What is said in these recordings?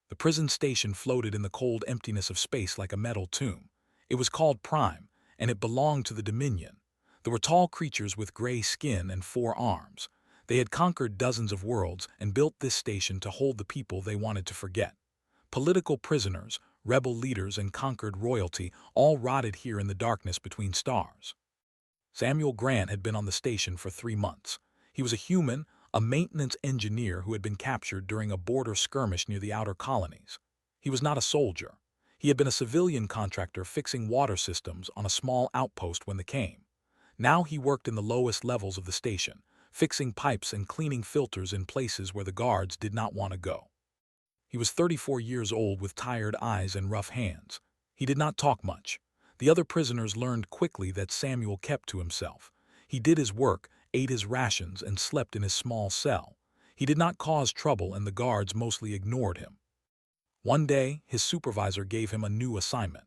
The prison station floated in the cold emptiness of space like a metal tomb. It was called Prime, and it belonged to the Dominion. There were tall creatures with gray skin and 4 arms. They had conquered dozens of worlds and built this station to hold the people they wanted to forget. Political prisoners, rebel leaders, and conquered royalty all rotted here in the darkness between stars. Samuel Grant had been on the station for 3 months. He was a human, a maintenance engineer who had been captured during a border skirmish near the outer colonies. He was not a soldier. He had been a civilian contractor fixing water systems on a small outpost when they came. Now he worked in the lowest levels of the station, fixing pipes and cleaning filters in places where the guards did not want to go. He was 34 years old with tired eyes and rough hands. He did not talk much. The other prisoners learned quickly that Samuel kept to himself. He did his work, ate his rations, and slept in his small cell. He did not cause trouble, and the guards mostly ignored him. One day, his supervisor gave him a new assignment.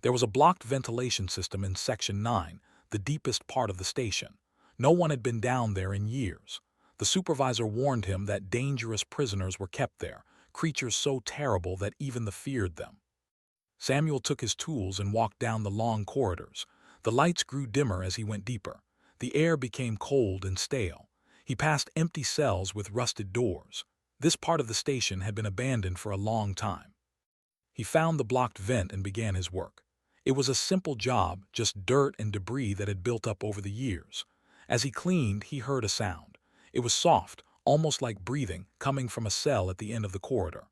There was a blocked ventilation system in Section 9, the deepest part of the station. No one had been down there in years. The supervisor warned him that dangerous prisoners were kept there, creatures so terrible that even the feared them. Samuel took his tools and walked down the long corridors. The lights grew dimmer as he went deeper. The air became cold and stale. He passed empty cells with rusted doors. This part of the station had been abandoned for a long time. He found the blocked vent and began his work. It was a simple job, just dirt and debris that had built up over the years. As he cleaned, he heard a sound. It was soft, almost like breathing, coming from a cell at the end of the corridor.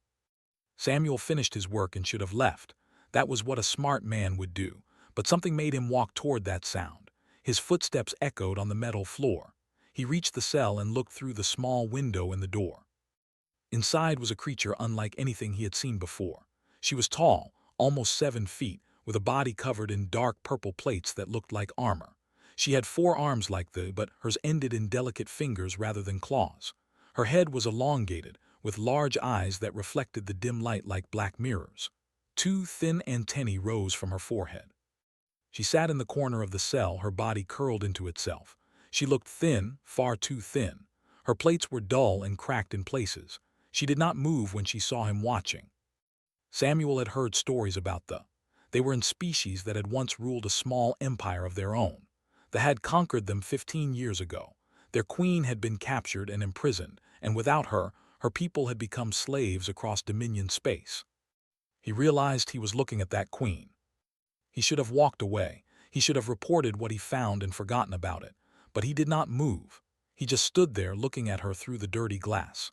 Samuel finished his work and should have left. That was what a smart man would do, but something made him walk toward that sound. His footsteps echoed on the metal floor. He reached the cell and looked through the small window in the door. Inside was a creature unlike anything he had seen before. She was tall, almost 7 feet, with a body covered in dark purple plates that looked like armor. She had 4 arms but hers ended in delicate fingers rather than claws. Her head was elongated, with large eyes that reflected the dim light like black mirrors. 2 thin antennae rose from her forehead. She sat in the corner of the cell, her body curled into itself. She looked thin, far too thin. Her plates were dull and cracked in places. She did not move when she saw him watching. Samuel had heard stories about they were in species that had once ruled a small empire of their own. They had conquered them 15 years ago. Their queen had been captured and imprisoned, and without her, her people had become slaves across Dominion space. He realized he was looking at that queen. He should have walked away. He should have reported what he found and forgotten about it. But he did not move. He just stood there looking at her through the dirty glass.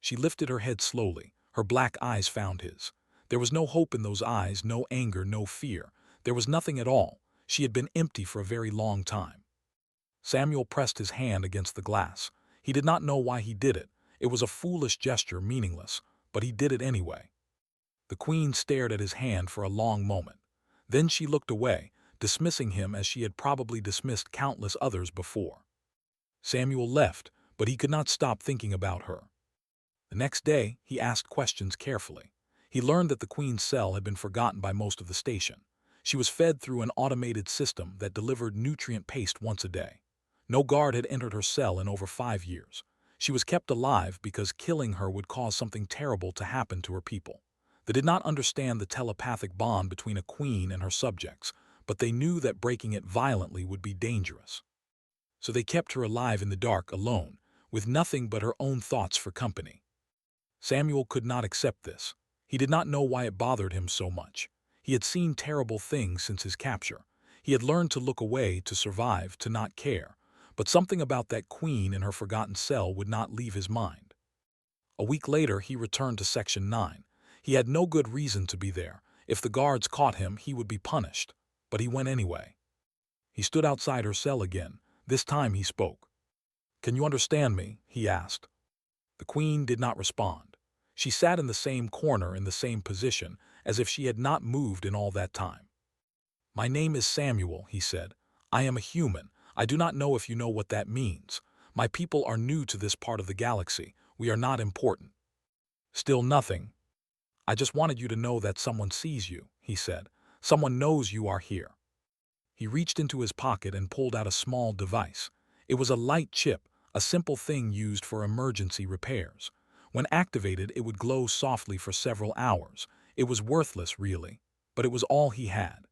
She lifted her head slowly. Her black eyes found his. There was no hope in those eyes, no anger, no fear. There was nothing at all. She had been empty for a very long time. Samuel pressed his hand against the glass. He did not know why he did it. It was a foolish gesture, meaningless, but he did it anyway. The queen stared at his hand for a long moment. Then she looked away, dismissing him as she had probably dismissed countless others before. Samuel left, but he could not stop thinking about her. The next day, he asked questions carefully. He learned that the queen's cell had been forgotten by most of the station. She was fed through an automated system that delivered nutrient paste once a day. No guard had entered her cell in over 5 years. She was kept alive because killing her would cause something terrible to happen to her people. They did not understand the telepathic bond between a queen and her subjects, but they knew that breaking it violently would be dangerous. So they kept her alive in the dark, alone, with nothing but her own thoughts for company. Samuel could not accept this. He did not know why it bothered him so much. He had seen terrible things since his capture. He had learned to look away, to survive, to not care. But something about that queen in her forgotten cell would not leave his mind. A week later, he returned to Section 9. He had no good reason to be there. If the guards caught him, he would be punished. But he went anyway. He stood outside her cell again. This time he spoke. "Can you understand me?" he asked. The queen did not respond. She sat in the same corner in the same position, as if she had not moved in all that time. "My name is Samuel," he said. "I am a human. I do not know if you know what that means. My people are new to this part of the galaxy. We are not important." "Still nothing. I just wanted you to know that someone sees you," he said. "Someone knows you are here." He reached into his pocket and pulled out a small device. It was a light chip, a simple thing used for emergency repairs. When activated, it would glow softly for several hours. It was worthless, really, but it was all he had.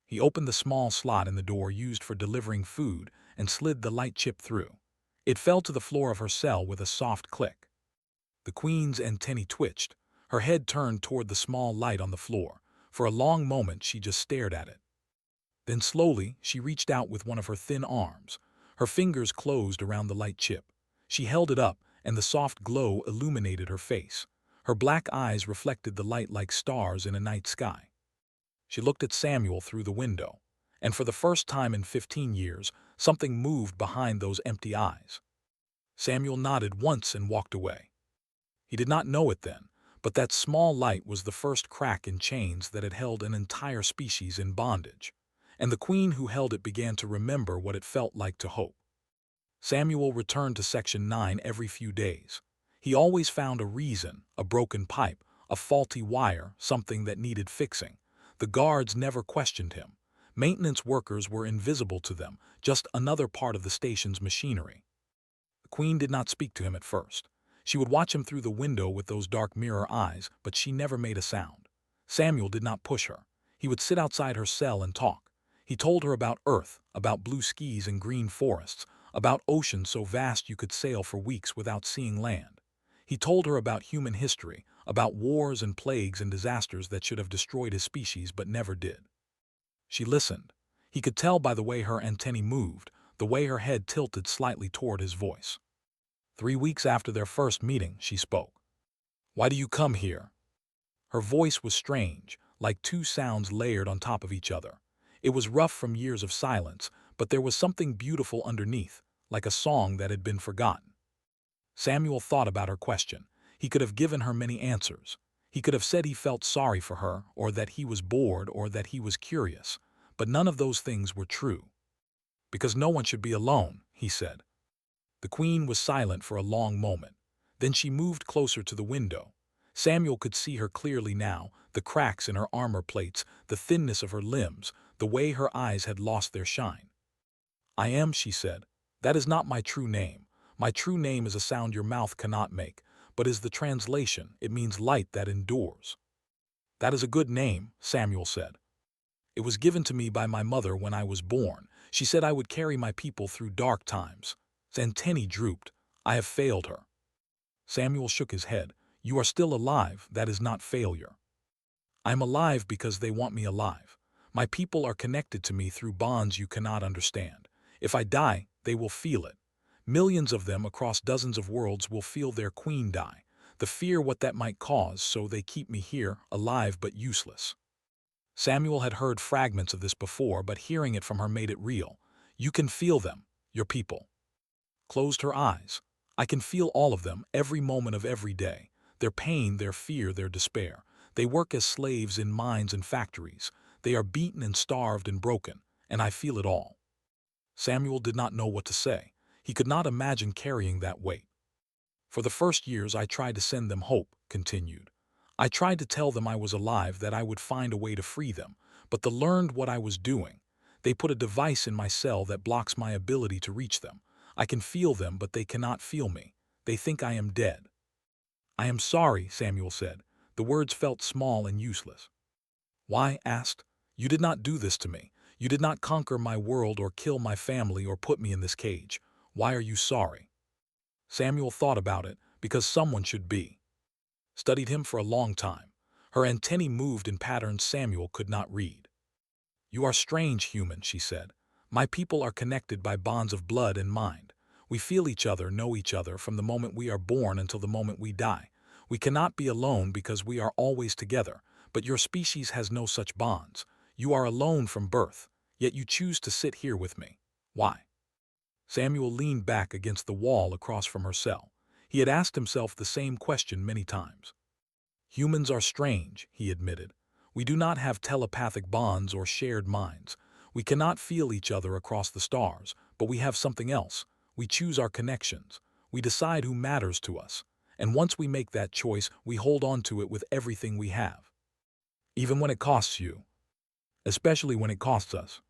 He opened the small slot in the door used for delivering food and slid the light chip through. It fell to the floor of her cell with a soft click. The queen's antennae twitched. Her head turned toward the small light on the floor. For a long moment, she just stared at it. Then slowly, she reached out with one of her thin arms. Her fingers closed around the light chip. She held it up, and the soft glow illuminated her face. Her black eyes reflected the light like stars in a night sky. She looked at Samuel through the window, and for the first time in 15 years, something moved behind those empty eyes. Samuel nodded once and walked away. He did not know it then, but that small light was the first crack in chains that had held an entire species in bondage, and the queen who held it began to remember what it felt like to hope. Samuel returned to Section 9 every few days. He always found a reason, a broken pipe, a faulty wire, something that needed fixing. The guards never questioned him. Maintenance workers were invisible to them, just another part of the station's machinery. The queen did not speak to him at first. She would watch him through the window with those dark mirror eyes, but she never made a sound. Samuel did not push her. He would sit outside her cell and talk. He told her about Earth, about blue skies and green forests, about oceans so vast you could sail for weeks without seeing land. He told her about human history, about wars and plagues and disasters that should have destroyed his species but never did. She listened. He could tell by the way her antennae moved, the way her head tilted slightly toward his voice. 3 weeks after their first meeting, she spoke. "Why do you come here?" Her voice was strange, like two sounds layered on top of each other. It was rough from years of silence, but there was something beautiful underneath, like a song that had been forgotten. Samuel thought about her question. He could have given her many answers. He could have said he felt sorry for her, or that he was bored, or that he was curious. But none of those things were true. "Because no one should be alone," he said. The queen was silent for a long moment. Then she moved closer to the window. Samuel could see her clearly now, the cracks in her armor plates, the thinness of her limbs, the way her eyes had lost their shine. "I am," she said. "That is not my true name. My true name is a sound your mouth cannot make, but is the translation. It means light that endures." "That is a good name," Samuel said. "It was given to me by my mother when I was born. She said I would carry my people through dark times." His antennae drooped. "I have failed her." Samuel shook his head. "You are still alive. That is not failure." "I am alive because they want me alive. My people are connected to me through bonds you cannot understand. If I die, they will feel it. Millions of them across dozens of worlds will feel their queen die. The fear what that might cause, so they keep me here, alive but useless." Samuel had heard fragments of this before, but hearing it from her made it real. "You can feel them, your people." Closed her eyes. "I can feel all of them, every moment of every day. Their pain, their fear, their despair. They work as slaves in mines and factories. They are beaten and starved and broken, and I feel it all." Samuel did not know what to say. He could not imagine carrying that weight. "For the first years I tried to send them hope," continued. "I tried to tell them I was alive, that I would find a way to free them, but they learned what I was doing. They put a device in my cell that blocks my ability to reach them. I can feel them, but they cannot feel me. They think I am dead." "I am sorry," Samuel said. The words felt small and useless. "Why?" asked. "You did not do this to me. You did not conquer my world or kill my family or put me in this cage. Why are you sorry?" Samuel thought about it, because someone should be. Studied him for a long time. Her antennae moved in patterns Samuel could not read. "You are strange, human," she said. "My people are connected by bonds of blood and mind. We feel each other, know each other from the moment we are born until the moment we die. We cannot be alone because we are always together, but your species has no such bonds. You are alone from birth, yet you choose to sit here with me. Why?" Samuel leaned back against the wall across from her cell. He had asked himself the same question many times. "Humans are strange," he admitted. "We do not have telepathic bonds or shared minds. We cannot feel each other across the stars, but we have something else. We choose our connections. We decide who matters to us. And once we make that choice, we hold on to it with everything we have. Even when it costs you. Especially when it costs us."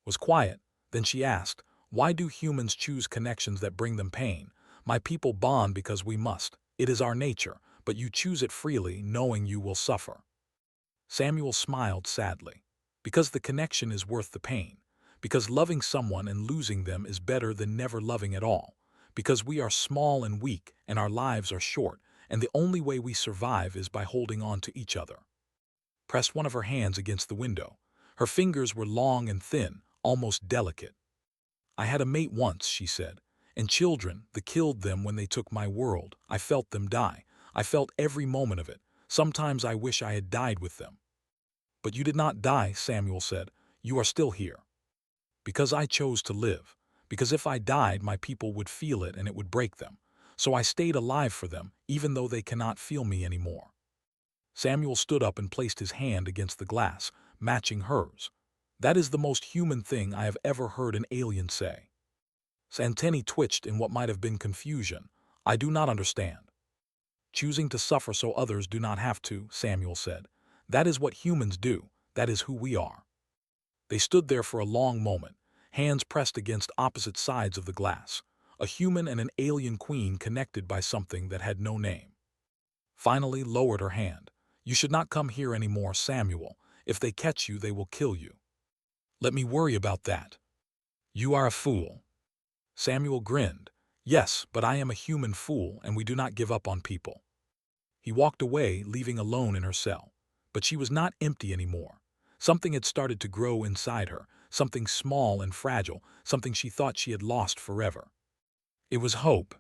Was quiet. Then she asked, "Why do humans choose connections that bring them pain? My people bond because we must. It is our nature, but you choose it freely, knowing you will suffer." Samuel smiled sadly. Because the connection is worth the pain. Because loving someone and losing them is better than never loving at all. Because we are small and weak, and our lives are short, and the only way we survive is by holding on to each other. Pressed one of her hands against the window. Her fingers were long and thin, almost delicate. "I had a mate once," she said, "and children, they killed them when they took my world. I felt them die. I felt every moment of it. Sometimes I wish I had died with them." "But you did not die," Samuel said. "You are still here." "Because I chose to live. Because if I died, my people would feel it and it would break them. So I stayed alive for them, even though they cannot feel me anymore." Samuel stood up and placed his hand against the glass, matching hers. "That is the most human thing I have ever heard an alien say." Santini twitched in what might have been confusion. "I do not understand." "Choosing to suffer so others do not have to," Samuel said. "That is what humans do. That is who we are." They stood there for a long moment, hands pressed against opposite sides of the glass, a human and an alien queen connected by something that had no name. Finally lowered her hand. "You should not come here anymore, Samuel. If they catch you, they will kill you." "Let me worry about that." "You are a fool." Samuel grinned. "Yes, but I am a human fool, and we do not give up on people." He walked away, leaving alone in her cell. But she was not empty anymore. Something had started to grow inside her, something small and fragile, something she thought she had lost forever. It was hope.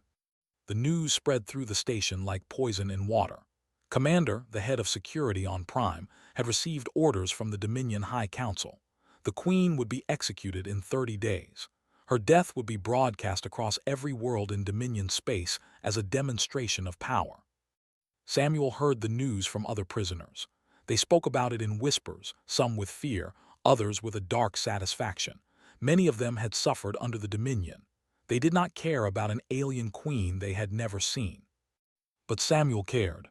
The news spread through the station like poison in water. Commander, the head of security on Prime, had received orders from the Dominion High Council. The Queen would be executed in 30 days. Her death would be broadcast across every world in Dominion space as a demonstration of power. Samuel heard the news from other prisoners. They spoke about it in whispers, some with fear, others with a dark satisfaction. Many of them had suffered under the Dominion. They did not care about an alien queen they had never seen. But Samuel cared.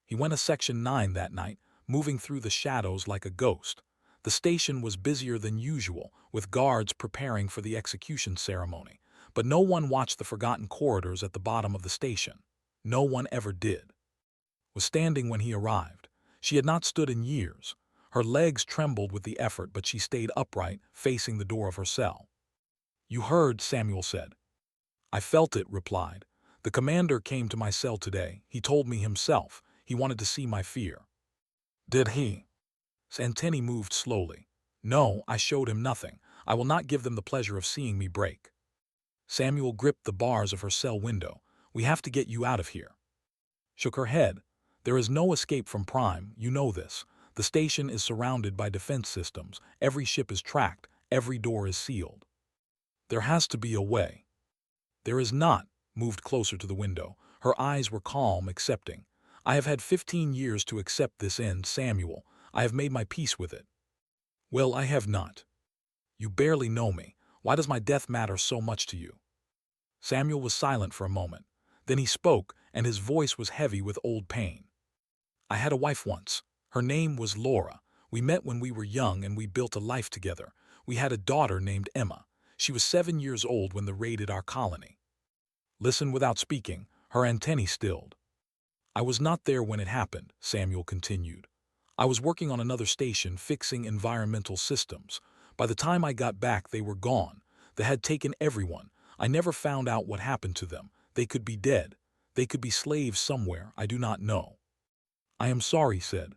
He went to Section 9 that night, moving through the shadows like a ghost. The station was busier than usual, with guards preparing for the execution ceremony. But no one watched the forgotten corridors at the bottom of the station. No one ever did. Was standing when he arrived. She had not stood in years. Her legs trembled with the effort, but she stayed upright, facing the door of her cell. "You heard," Samuel said. "I felt it," replied. "The commander came to my cell today. He told me himself. He wanted to see my fear." "Did he?" Santini moved slowly. "No, I showed him nothing. I will not give them the pleasure of seeing me break." Samuel gripped the bars of her cell window. "We have to get you out of here." Shook her head. "There is no escape from Prime, you know this. The station is surrounded by defense systems. Every ship is tracked. Every door is sealed. There has to be a way." "There is not." Moved closer to the window. Her eyes were calm, accepting. "I have had 15 years to accept this end, Samuel. I have made my peace with it." "Well, I have not." "You barely know me. Why does my death matter so much to you?" Samuel was silent for a moment. Then he spoke, and his voice was heavy with old pain. "I had a wife once. Her name was Laura. We met when we were young and we built a life together. We had a daughter named Emma. She was 7 years old when they raided our colony." Listened without speaking, her antennae stilled. "I was not there when it happened," Samuel continued. "I was working on another station fixing environmental systems. By the time I got back, they were gone. They had taken everyone. I never found out what happened to them. They could be dead. They could be slaves somewhere, I do not know." "I am sorry," said.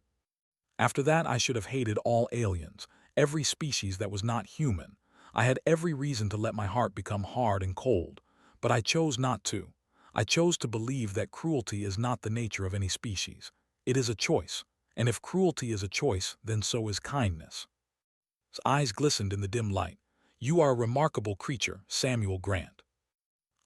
"After that, I should have hated all aliens, every species that was not human. I had every reason to let my heart become hard and cold. But I chose not to. I chose to believe that cruelty is not the nature of any species. It is a choice. And if cruelty is a choice, then so is kindness." His eyes glistened in the dim light. "You are a remarkable creature, Samuel Grant."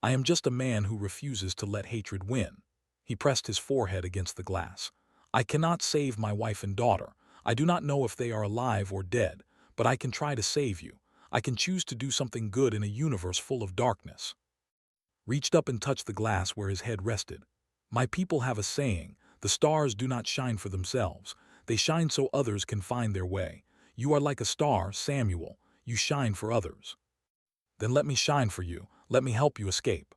"I am just a man who refuses to let hatred win." He pressed his forehead against the glass. "I cannot save my wife and daughter. I do not know if they are alive or dead, but I can try to save you. I can choose to do something good in a universe full of darkness." Reached up and touched the glass where his head rested. "My people have a saying, the stars do not shine for themselves. They shine so others can find their way. You are like a star, Samuel. You shine for others." "Then let me shine for you. Let me help you escape."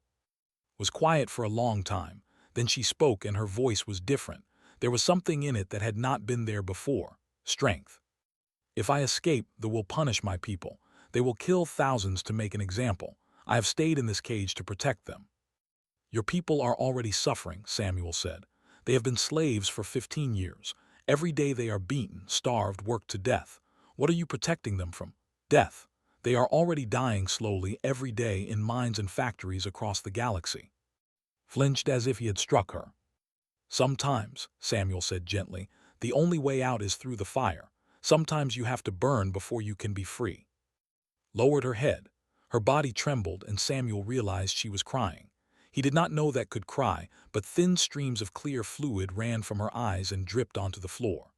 Was quiet for a long time. Then she spoke and her voice was different. There was something in it that had not been there before. Strength. If I escape, they will punish my people. They will kill thousands to make an example. I have stayed in this cage to protect them. Your people are already suffering, Samuel said. They have been slaves for 15 years. Every day they are beaten, starved, worked to death. What are you protecting them from? Death. They are already dying slowly every day in mines and factories across the galaxy. Flinched as if he had struck her. Sometimes, Samuel said gently, the only way out is through the fire. Sometimes you have to burn before you can be free. Lowered her head. Her body trembled and Samuel realized she was crying. He did not know that could cry, but thin streams of clear fluid ran from her eyes and dripped onto the floor.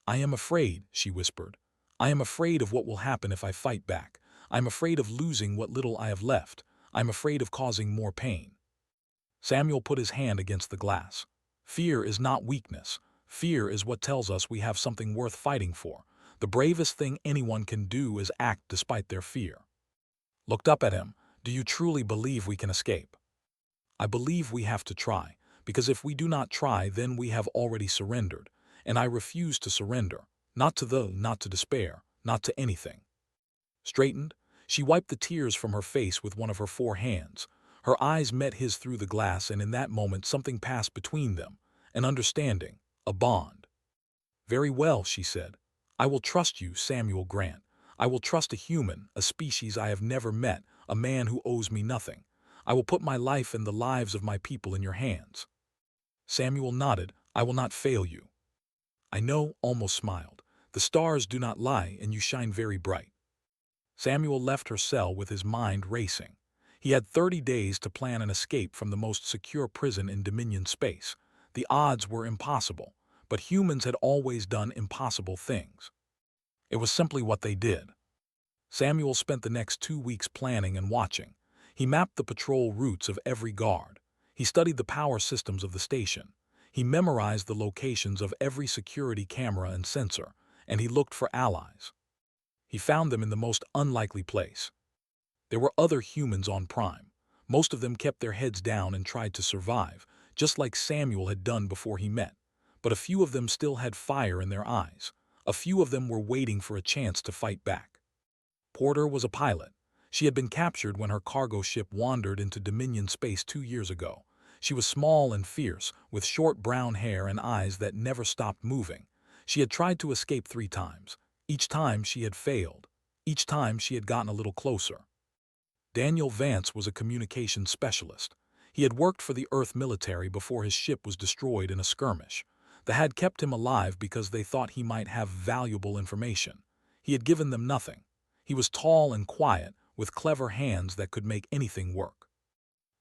I am afraid, she whispered. I am afraid of what will happen if I fight back. I am afraid of losing what little I have left. I am afraid of causing more pain. Samuel put his hand against the glass. Fear is not weakness. Fear is what tells us we have something worth fighting for. The bravest thing anyone can do is act despite their fear. Looked up at him. Do you truly believe we can escape? I believe we have to try, because if we do not try, then we have already surrendered, and I refuse to surrender, not to despair, not to anything. Straightened, she wiped the tears from her face with one of her 4 hands. Her eyes met his through the glass, and in that moment something passed between them, an understanding, a bond. Very well, she said. I will trust you, Samuel Grant. I will trust a human, a species I have never met, a man who owes me nothing. I will put my life and the lives of my people in your hands. Samuel nodded. I will not fail you. I know, almost smiled. The stars do not lie, and you shine very bright. Samuel left her cell with his mind racing. He had 30 days to plan an escape from the most secure prison in Dominion space. The odds were impossible, but humans had always done impossible things. It was simply what they did. Samuel spent the next 2 weeks planning and watching. He mapped the patrol routes of every guard. He studied the power systems of the station. He memorized the locations of every security camera and sensor, and he looked for allies. He found them in the most unlikely place. There were other humans on Prime. Most of them kept their heads down and tried to survive, just like Samuel had done before he met. But a few of them still had fire in their eyes. A few of them were waiting for a chance to fight back. Porter was a pilot. She had been captured when her cargo ship wandered into Dominion space 2 years ago. She was small and fierce, with short brown hair and eyes that never stopped moving. She had tried to escape 3 times. Each time she had failed. Each time she had gotten a little closer. Daniel Vance was a communications specialist. He had worked for the Earth military before his ship was destroyed in a skirmish. They had kept him alive because they thought he might have valuable information. He had given them nothing. He was tall and quiet, with clever hands that could make anything work.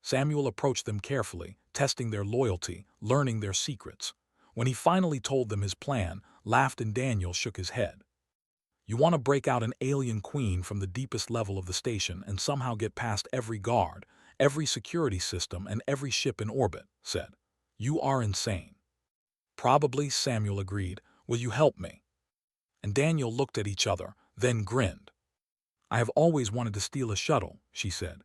Samuel approached them carefully, testing their loyalty, learning their secrets. When he finally told them his plan, laughed and Daniel shook his head. You want to break out an alien queen from the deepest level of the station and somehow get past every guard, every security system, and every ship in orbit, said. You are insane. Probably, Samuel agreed. Will you help me? And Daniel looked at each other, then grinned. I have always wanted to steal a shuttle, she said.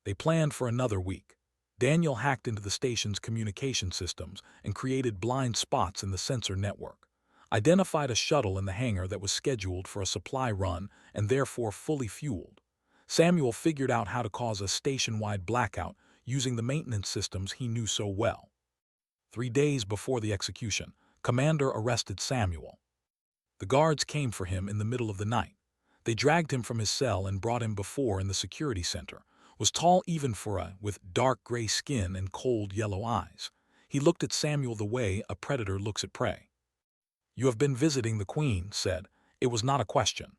They planned for another week. Daniel hacked into the station's communication systems and created blind spots in the sensor network. Identified a shuttle in the hangar that was scheduled for a supply run and therefore fully fueled. Samuel figured out how to cause a station-wide blackout using the maintenance systems he knew so well. 3 days before the execution, Commander arrested Samuel. The guards came for him in the middle of the night. They dragged him from his cell and brought him before in the security center. Was tall even for with dark gray skin and cold yellow eyes. He looked at Samuel the way a predator looks at prey. You have been visiting the Queen, said. It was not a question.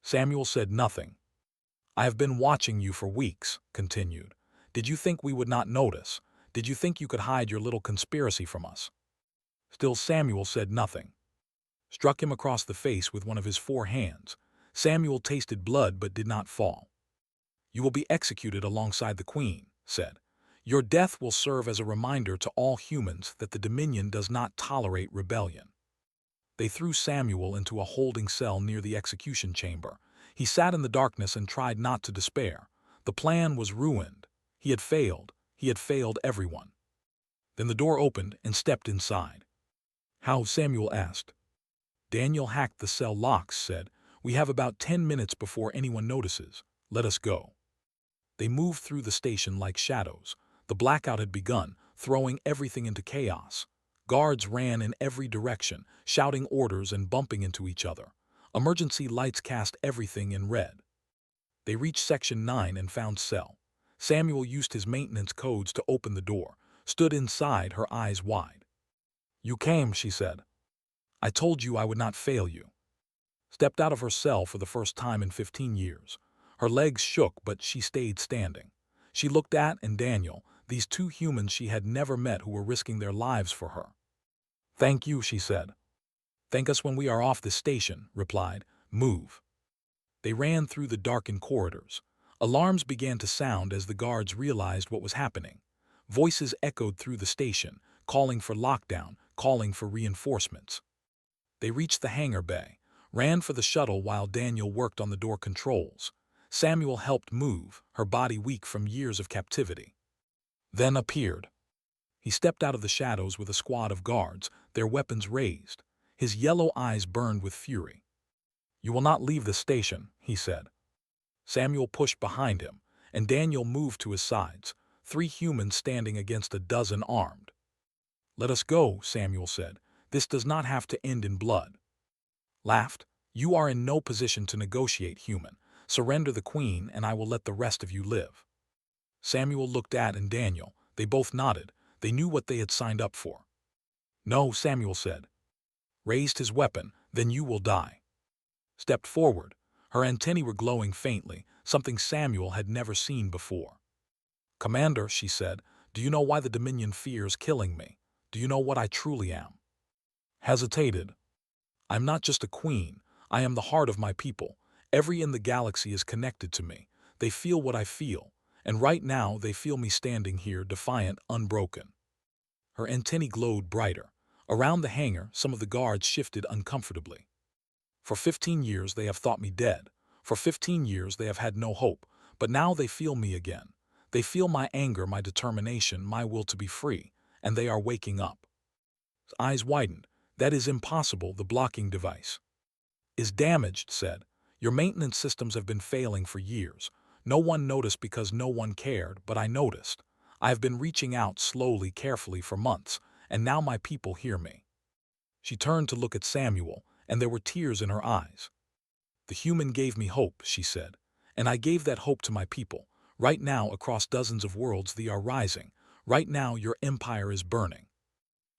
Samuel said nothing. I have been watching you for weeks, continued. Did you think we would not notice? Did you think you could hide your little conspiracy from us? Still Samuel said nothing. Struck him across the face with one of his 4 hands. Samuel tasted blood but did not fall. You will be executed alongside the Queen, said. Your death will serve as a reminder to all humans that the Dominion does not tolerate rebellion. They threw Samuel into a holding cell near the execution chamber. He sat in the darkness and tried not to despair. The plan was ruined. He had failed. He had failed everyone. Then the door opened and stepped inside. "How?" Samuel asked. Daniel hacked the cell locks, said, "We have about 10 minutes before anyone notices. Let us go." They moved through the station like shadows. The blackout had begun, throwing everything into chaos. Guards ran in every direction, shouting orders and bumping into each other. Emergency lights cast everything in red. They reached Section 9 and found Cell. Samuel used his maintenance codes to open the door, stood inside, her eyes wide. "You came," she said. "I told you I would not fail you." Stepped out of her cell for the first time in 15 years. Her legs shook, but she stayed standing. She looked at and Daniel, these two humans she had never met who were risking their lives for her. "Thank you," she said. "Thank us when we are off this station," replied. "Move." They ran through the darkened corridors. Alarms began to sound as the guards realized what was happening. Voices echoed through the station, calling for lockdown, calling for reinforcements. They reached the hangar bay, ran for the shuttle while Daniel worked on the door controls. Samuel helped move, her body weak from years of captivity. Then appeared. He stepped out of the shadows with a squad of guards, their weapons raised. His yellow eyes burned with fury. "You will not leave the station," he said. Samuel pushed behind him, and Daniel moved to his sides, 3 humans standing against a dozen armed. "Let us go," Samuel said. "This does not have to end in blood." Laughed. "You are in no position to negotiate, human. Surrender the queen, and I will let the rest of you live." Samuel looked at and Daniel. They both nodded. They knew what they had signed up for. "No," Samuel said. Raised his weapon. "Then you will die." Stepped forward. Her antennae were glowing faintly, something Samuel had never seen before. "Commander," she said, "do you know why the Dominion fears killing me? Do you know what I truly am?" Hesitated. "I'm not just a queen. I am the heart of my people. Every in the galaxy is connected to me. They feel what I feel. And right now they feel me standing here, defiant, unbroken." Her antennae glowed brighter. Around the hangar, some of the guards shifted uncomfortably. "For 15 years they have thought me dead. For 15 years they have had no hope. But now they feel me again. They feel my anger, my determination, my will to be free. And they are waking up." His eyes widened. "That is impossible. The blocking device is damaged," said. "Your maintenance systems have been failing for years. No one noticed because no one cared, but I noticed. I have been reaching out slowly, carefully for months, and now my people hear me." She turned to look at Samuel, and there were tears in her eyes. "The human gave me hope," she said, "and I gave that hope to my people. Right now, across dozens of worlds, they are rising. Right now, your empire is burning."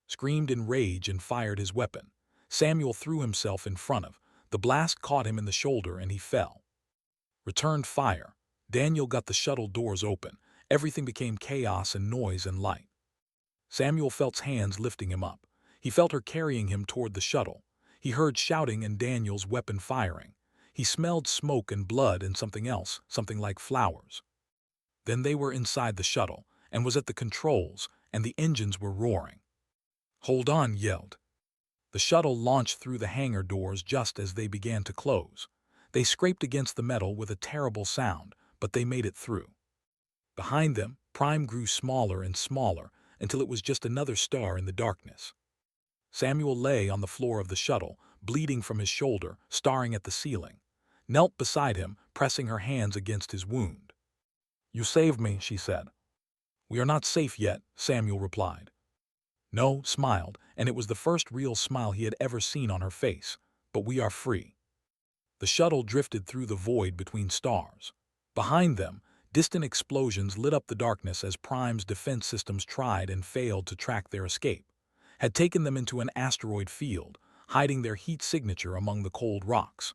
Screamed in rage and fired his weapon. Samuel threw himself in front of. The blast caught him in the shoulder and he fell. Returned fire. Daniel got the shuttle doors open. Everything became chaos and noise and light. Samuel felt hands lifting him up. He felt her carrying him toward the shuttle. He heard shouting and Daniel's weapon firing. He smelled smoke and blood and something else, something like flowers. Then they were inside the shuttle and was at the controls, and the engines were roaring. "Hold on," yelled. The shuttle launched through the hangar doors just as they began to close. They scraped against the metal with a terrible sound, but they made it through. Behind them, Prime grew smaller and smaller until it was just another star in the darkness. Samuel lay on the floor of the shuttle, bleeding from his shoulder, staring at the ceiling. Knelt beside him, pressing her hands against his wound. "You saved me," she said. "We are not safe yet," Samuel replied. No, smiled, and it was the first real smile he had ever seen on her face. "But we are free." The shuttle drifted through the void between stars. Behind them, distant explosions lit up the darkness as Prime's defense systems tried and failed to track their escape. Had taken them into an asteroid field, hiding their heat signature among the cold rocks.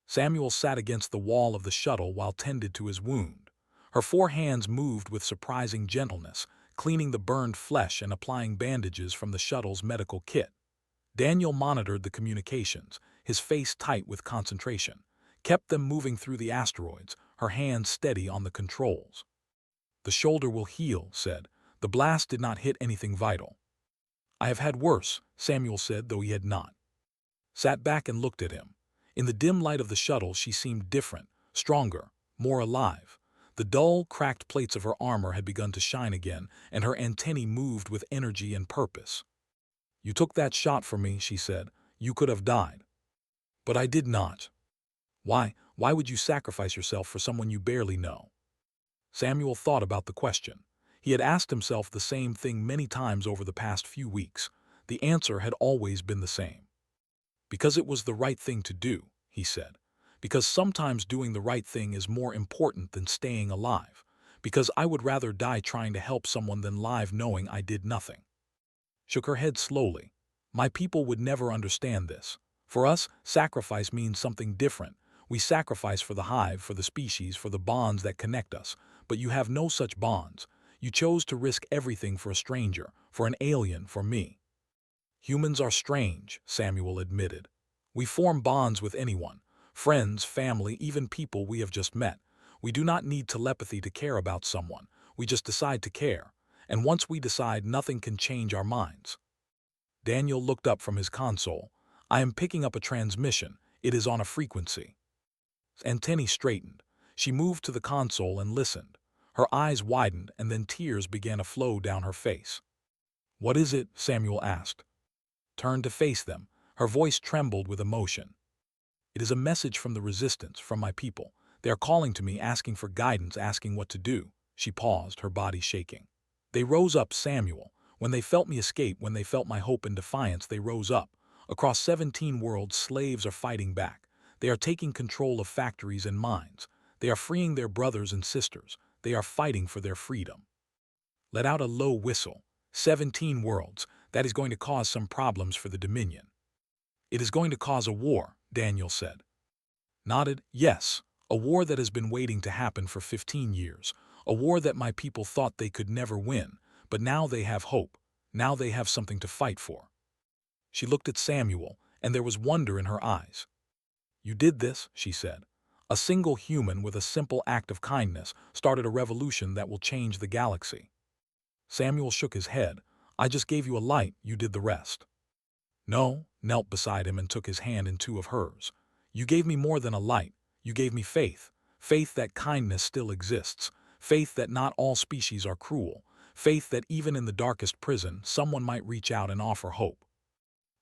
Samuel sat against the wall of the shuttle while tended to his wound. Her 4 hands moved with surprising gentleness, cleaning the burned flesh and applying bandages from the shuttle's medical kit. Daniel monitored the communications, his face tight with concentration, kept them moving through the asteroids, her hands steady on the controls. "The shoulder will heal," said. "The blast did not hit anything vital." "I have had worse," Samuel said, though he had not. Sat back and looked at him. In the dim light of the shuttle she seemed different, stronger, more alive. The dull, cracked plates of her armor had begun to shine again, and her antennae moved with energy and purpose. "You took that shot from me," she said. "You could have died." "But I did not." Why would you sacrifice yourself for someone you barely know?" Samuel thought about the question. He had asked himself the same thing many times over the past few weeks. The answer had always been the same. "Because it was the right thing to do," he said. "Because sometimes doing the right thing is more important than staying alive. Because I would rather die trying to help someone than live knowing I did nothing." Shook her head slowly. "My people would never understand this. For us, sacrifice means something different. We sacrifice for the hive, for the species, for the bonds that connect us. But you have no such bonds. You chose to risk everything for a stranger, for an alien, for me." "Humans are strange," Samuel admitted. "We form bonds with anyone, friends, family, even people we have just met. We do not need telepathy to care about someone. We just decide to care. And once we decide, nothing can change our minds." Daniel looked up from his console. "I am picking up a transmission. It is on a frequency." Antennae straightened. She moved to the console and listened. Her eyes widened, and then tears began to flow down her face. "What is it?" Samuel asked. Turned to face them. Her voice trembled with emotion. "It is a message from the resistance, from my people. They are calling to me, asking for guidance, asking what to do." She paused, her body shaking. "They rose up, Samuel. When they felt me escape, when they felt my hope and defiance, they rose up. Across 17 worlds, slaves are fighting back. They are taking control of factories and mines. They are freeing their brothers and sisters. They are fighting for their freedom." Let out a low whistle. 17 worlds. That is going to cause some problems for the Dominion. "It is going to cause a war," Daniel said. Nodded. "Yes, a war that has been waiting to happen for 15 years. A war that my people thought they could never win. But now they have hope. Now they have something to fight for." She looked at Samuel, and there was wonder in her eyes. "You did this," she said. "A single human with a simple act of kindness started a revolution that will change the galaxy." Samuel shook his head. "I just gave you a light, you did the rest." "No," knelt beside him and took his hand in two of hers. "You gave me more than a light. You gave me faith. Faith that kindness still exists. Faith that not all species are cruel. Faith that even in the darkest prison, someone might reach out and offer hope."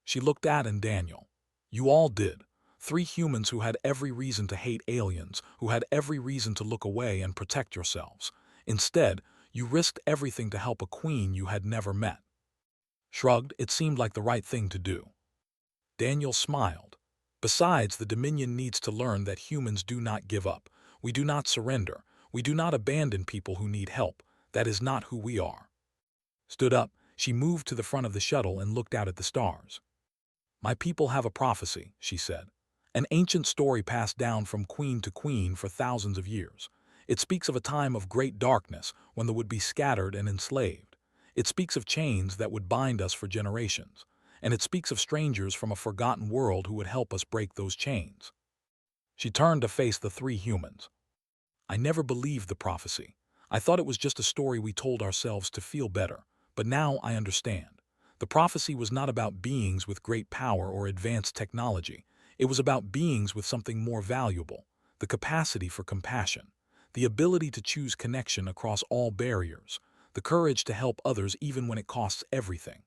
She looked at Daniel. "You all did. 3 humans who had every reason to hate aliens, who had every reason to look away and protect yourselves. Instead, you risked everything to help a queen you had never met." Shrugged, it seemed like the right thing to do. Daniel smiled. "Besides, the Dominion needs to learn that humans do not give up. We do not surrender. We do not abandon people who need help. That is not who we are." Stood up, she moved to the front of the shuttle and looked out at the stars. "My people have a prophecy," she said. "An ancient story passed down from queen to queen for thousands of years. It speaks of a time of great darkness when the would be scattered and enslaved. It speaks of chains that would bind us for generations. And it speaks of strangers from a forgotten world who would help us break those chains." She turned to face the 3 humans. "I never believed the prophecy. I thought it was just a story we told ourselves to feel better. But now I understand. The prophecy was not about beings with great power or advanced technology. It was about beings with something more valuable, the capacity for compassion, the ability to choose connection across all barriers, the courage to help others even when it costs everything."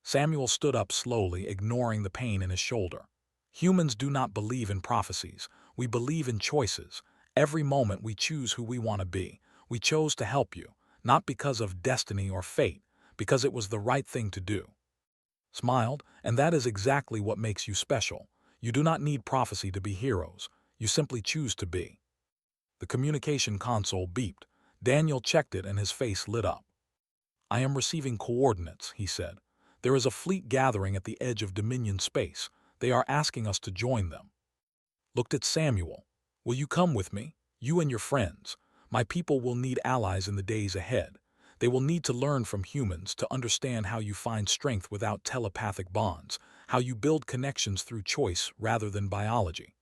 Samuel stood up slowly, ignoring the pain in his shoulder. "Humans do not believe in prophecies. We believe in choices. Every moment we choose who we want to be. We chose to help you, not because of destiny or fate, because it was the right thing to do." Smiled, "And that is exactly what makes you special. You do not need prophecy to be heroes. You simply choose to be." The communication console beeped. Daniel checked it and his face lit up. "I am receiving coordinates," he said. "There is a fleet gathering at the edge of Dominion space. They are asking us to join them." Looked at Samuel. "Will you come with me? You and your friends. My people will need allies in the days ahead. They will need to learn from humans, to understand how you find strength without telepathic bonds, how you build connections through choice rather than biology."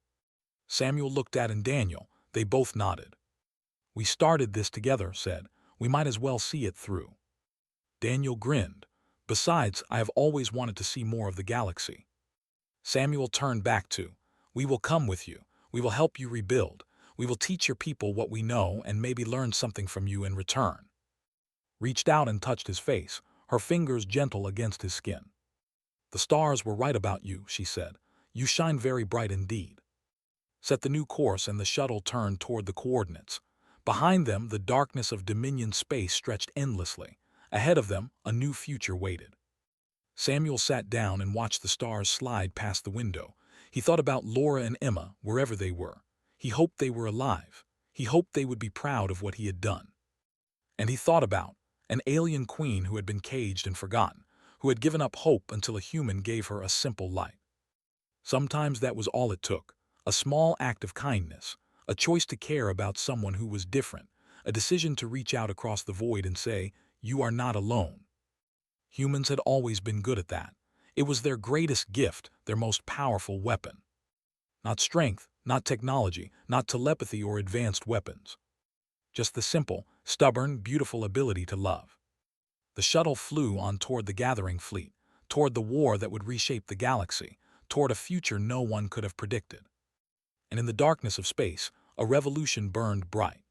Samuel looked at Daniel. They both nodded. "We started this together," said. "We might as well see it through." Daniel grinned. "Besides, I have always wanted to see more of the galaxy." Samuel turned back to, "We will come with you. We will help you rebuild. We will teach your people what we know and maybe learn something from you in return. Reached out and touched his face, her fingers gentle against his skin. The stars were right about you, she said. You shine very bright indeed. Set the new course and the shuttle turned toward the coordinates. Behind them, the darkness of Dominion space stretched endlessly. Ahead of them, a new future waited. Samuel sat down and watched the stars slide past the window. He thought about Laura and Emma, wherever they were. He hoped they were alive. He hoped they would be proud of what he had done. And he thought about an alien queen who had been caged and forgotten, who had given up hope until a human gave her a simple light. Sometimes that was all it took, a small act of kindness, a choice to care about someone who was different, a decision to reach out across the void and say, "You are not alone." Humans had always been good at that. It was their greatest gift, their most powerful weapon. Not strength, not technology, not telepathy or advanced weapons. Just the simple, stubborn, beautiful ability to love. The shuttle flew on toward the gathering fleet, toward the war that would reshape the galaxy, toward a future no one could have predicted. And in the darkness of space, a revolution burned bright.